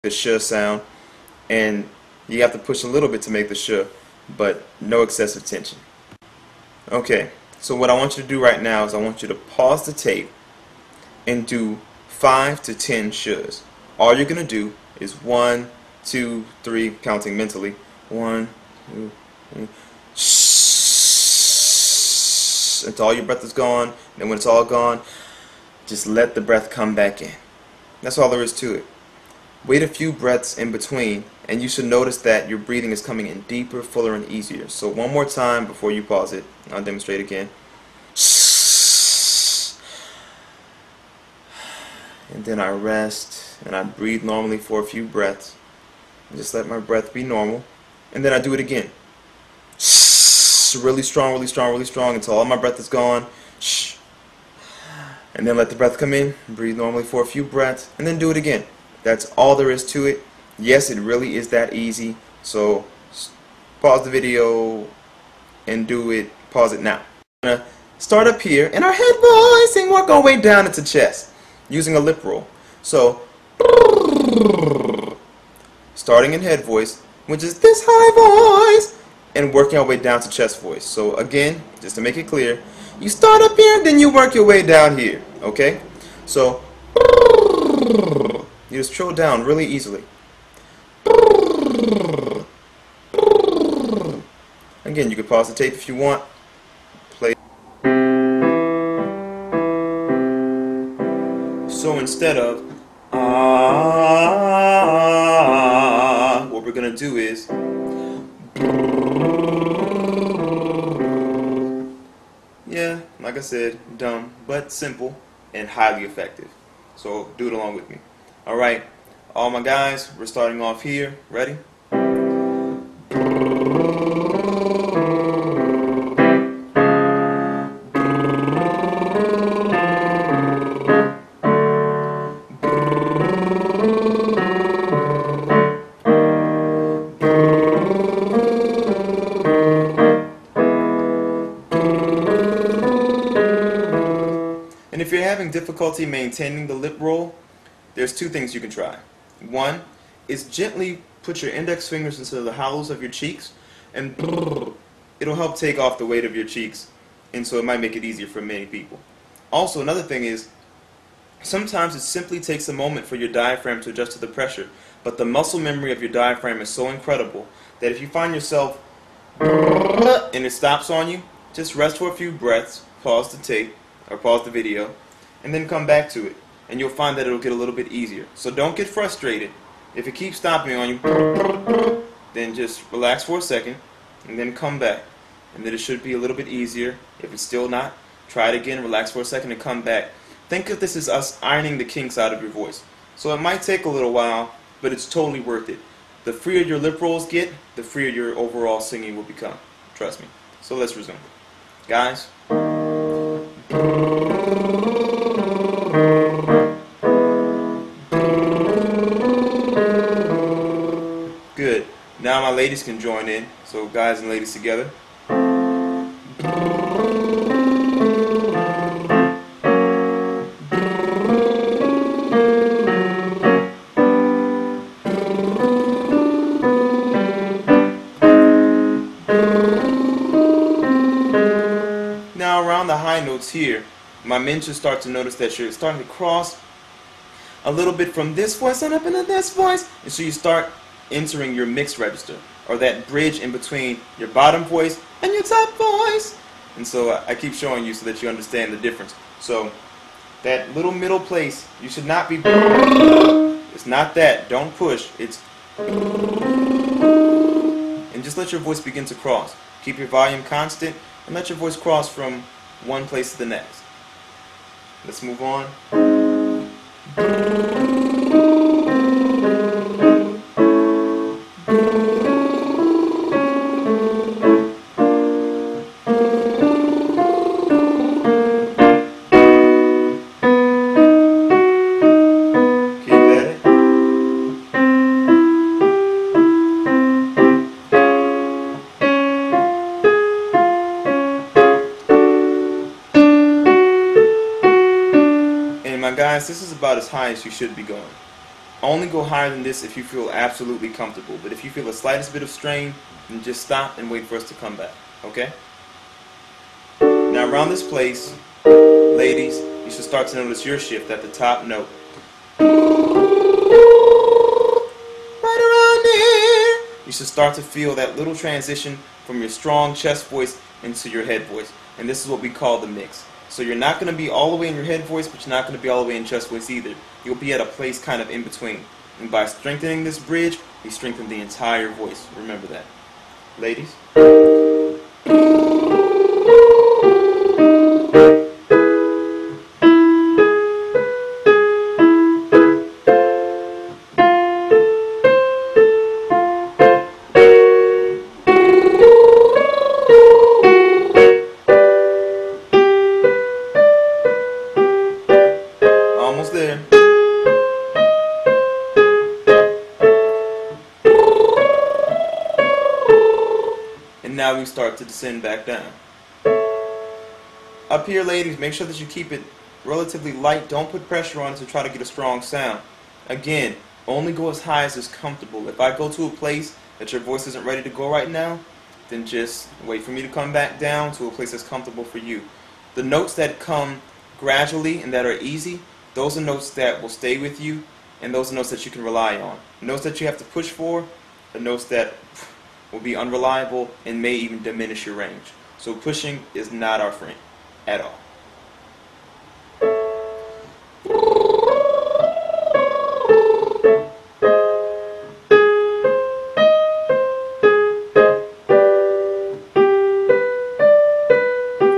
the sh sound, and you have to push a little bit to make the sh, but no excessive tension. Okay, so what I want you to do right now is I want you to pause the tape and do 5 to 10 shs. All you're going to do is 1, 2, 3, counting mentally. 1, 2, 3, shh, until all your breath is gone. And when it's all gone, just let the breath come back in. That's all there is to it. Wait a few breaths in between, and you should notice that your breathing is coming in deeper, fuller, and easier. So one more time before you pause it. I'll demonstrate again. And then I rest, and I breathe normally for a few breaths. And just let my breath be normal. And then I do it again. Really strong, really strong, really strong until all my breath is gone. And then let the breath come in, breathe normally for a few breaths, and then do it again. That's all there is to it. Yes, it really is that easy. So pause the video and do it. Pause it now. We're gonna start up here in our head voice and work our way down into chest using a lip roll. So starting in head voice, which is this high voice, and working our way down to chest voice. So again, just to make it clear, you start up here, then you work your way down here. Okay? So you just trill down really easily. Again, you can pause the tape if you want. Play. So instead of what we're gonna do is yeah, like I said, dumb but simple and highly effective. So do it along with me. Alright, all my guys, we're starting off here. Ready? And if you're having difficulty maintaining the lip roll, there's two things you can try. One is gently put your index fingers into the hollows of your cheeks, and it'll help take off the weight of your cheeks, and so it might make it easier for many people. Also, another thing is, sometimes it simply takes a moment for your diaphragm to adjust to the pressure, but the muscle memory of your diaphragm is so incredible that if you find yourself and it stops on you, just rest for a few breaths, pause the tape, or pause the video, and then come back to it. And you'll find that it'll get a little bit easier. So don't get frustrated. If it keeps stopping on you, then just relax for a second and then come back. And then it should be a little bit easier. If it's still not, try it again, relax for a second and come back. Think of this as us ironing the kinks out of your voice. So it might take a little while, but it's totally worth it. The freer your lip rolls get, the freer your overall singing will become. Trust me. So let's resume. Guys. Good. Now my ladies can join in. So guys and ladies together. Now around the high notes here, my men should start to notice that you're starting to cross a little bit from this voice and up into this voice, and so you start entering your mixed register, or that bridge in between your bottom voice and your top voice. And so I keep showing you so that you understand the difference. So that little middle place, you should not be, it's not that, don't push, it's, and just let your voice begin to cross. Keep your volume constant and let your voice cross from one place to the next. Let's move on. Guys, this is about as high as you should be going. Only go higher than this if you feel absolutely comfortable. But if you feel the slightest bit of strain, then just stop and wait for us to come back. Okay? Now around this place, ladies, you should start to notice your shift at the top note. Right around here. You should start to feel that little transition from your strong chest voice into your head voice. And this is what we call the mix. So you're not going to be all the way in your head voice, but you're not going to be all the way in chest voice either. You'll be at a place kind of in between. And by strengthening this bridge, we strengthen the entire voice. Remember that. Ladies. Almost there. And now we start to descend back down. Up here, ladies, make sure that you keep it relatively light. Don't put pressure on it to try to get a strong sound. Again, only go as high as is comfortable. If I go to a place that your voice isn't ready to go right now, then just wait for me to come back down to a place that's comfortable for you. The notes that come gradually and that are easy, those are notes that will stay with you, and those are notes that you can rely on. Notes that you have to push for are notes that will be unreliable and may even diminish your range. So pushing is not our friend at all.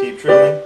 Keep trilling.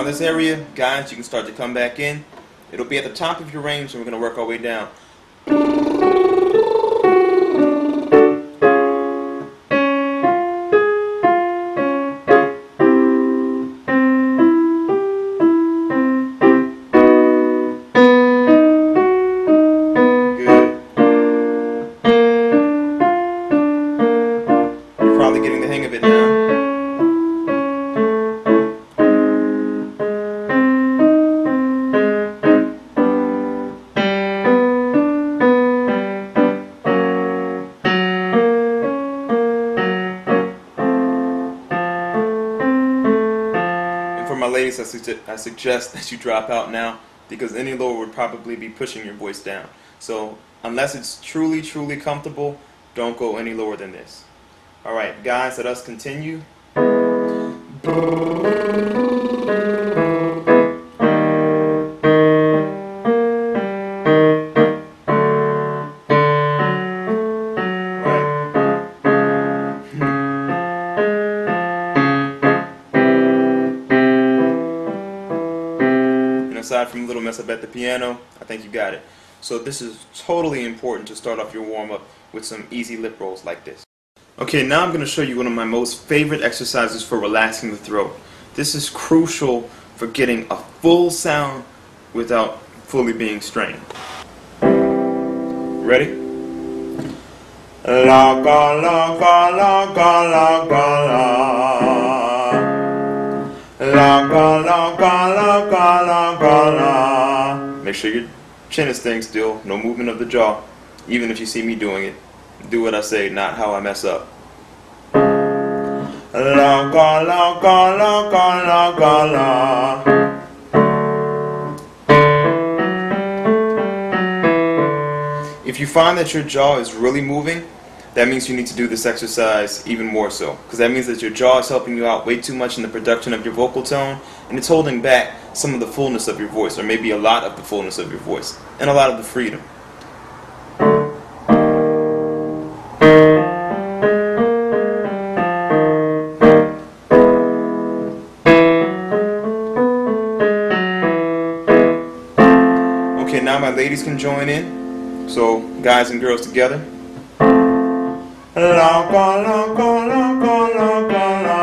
This area, guys, you can start to come back in. It'll be at the top of your range, and we're going to work our way down. Good. You're probably getting the hang of it now. Ladies, I suggest that you drop out now, because any lower would probably be pushing your voice down. So unless it's truly comfortable, don't go any lower than this. Alright guys, let us continue. Aside from a little mess up at the piano, I think you got it. So this is totally important to start off your warm-up with some easy lip rolls like this. Okay, now I'm going to show you one of my most favorite exercises for relaxing the throat. This is crucial for getting a full sound without fully being strained. Ready? La ga la ga la ga la ga la. La ga la ga la ga la ga la. Make sure your chin is staying still, no movement of the jaw. Even if you see me doing it, do what I say, not how I mess up. La ga la ga la ga la ga la. If you find that your jaw is really moving, that means you need to do this exercise even more so, because that means that your jaw is helping you out way too much in the production of your vocal tone, and it's holding back some of the fullness of your voice, or maybe a lot of the fullness of your voice, and a lot of the freedom. Okay, now my ladies can join in. So, guys and girls together. La ga la ga la ga la ga la.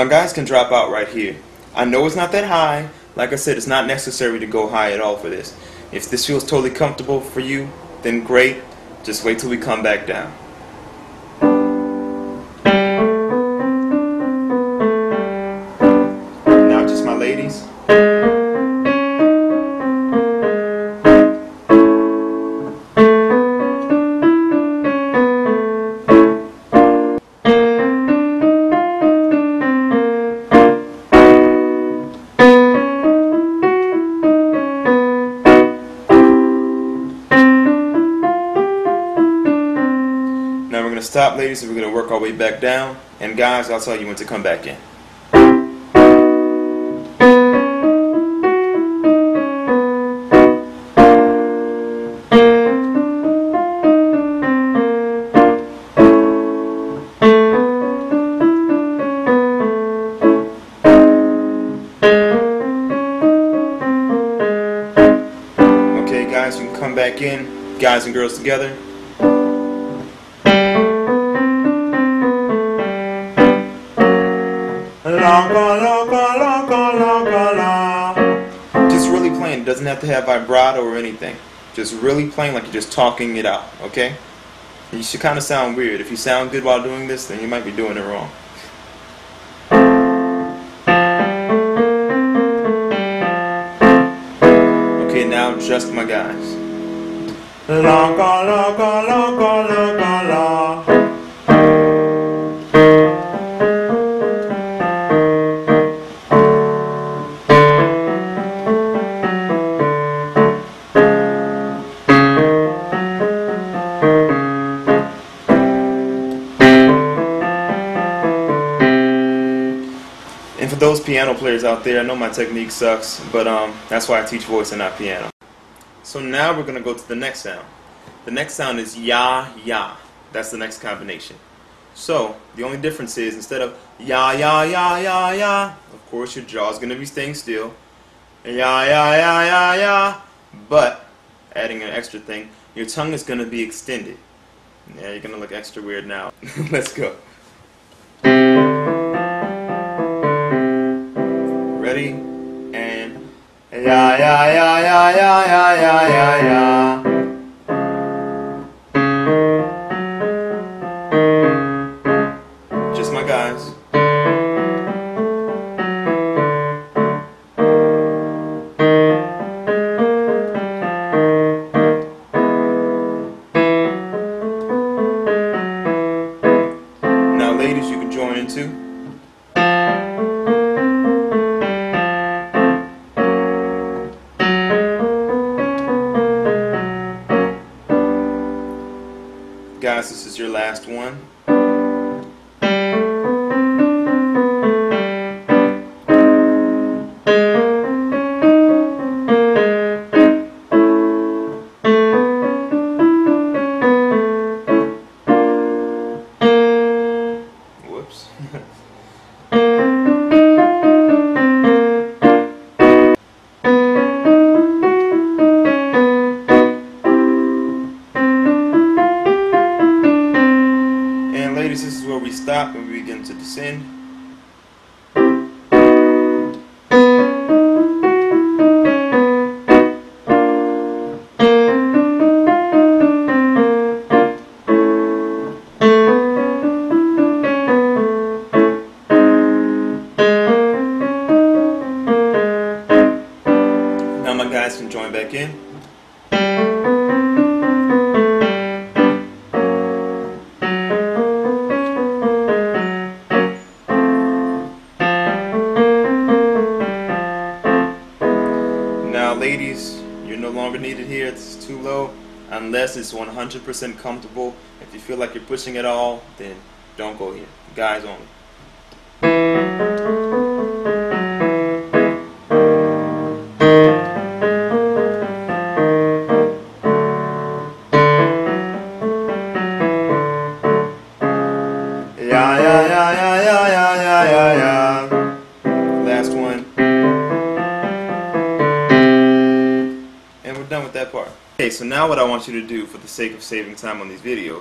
My guys can drop out right here. I know it's not that high. Like I said, it's not necessary to go high at all for this. If this feels totally comfortable for you, then great. Just wait till we come back down. Now just my ladies. Now we're going to stop, ladies, and we're going to work our way back down. And guys, I'll tell you when to come back in. Okay, guys, you can come back in, guys and girls together. Just really plain. It doesn't have to have vibrato or anything. Just really plain, like you're just talking it out, okay? And you should kind of sound weird. If you sound good while doing this, then you might be doing it wrong. Okay, now just my guys. And for those piano players out there, I know my technique sucks, but that's why I teach voice and not piano. So now we're going to go to the next sound. The next sound is ya, ya. That's the next combination. So the only difference is instead of ya, ya, ya, ya, ya, of course your jaw's going to be staying still. Ya, ya, ya, ya, ya. But adding an extra thing, your tongue is going to be extended. Yeah, you're going to look extra weird now. Let's go. Ready? And ya, ya, ya, ya, ya, ya, ya, ya, ya. Just my guys. Now ladies, you can join in too. Guys, this is your last one. Whoops. Ladies, this is where we stop and we begin to descend. Now my guys can join back in. Now ladies, you're no longer needed here. It's too low unless it's 100% comfortable. If you feel like you're pushing it all, then don't go here. Guys only. Ya, ya, ya, ya, ya, ya, ya, ya, ya. Last one. And we're done with that part. Okay, so now what I want you to do for the sake of saving time on these videos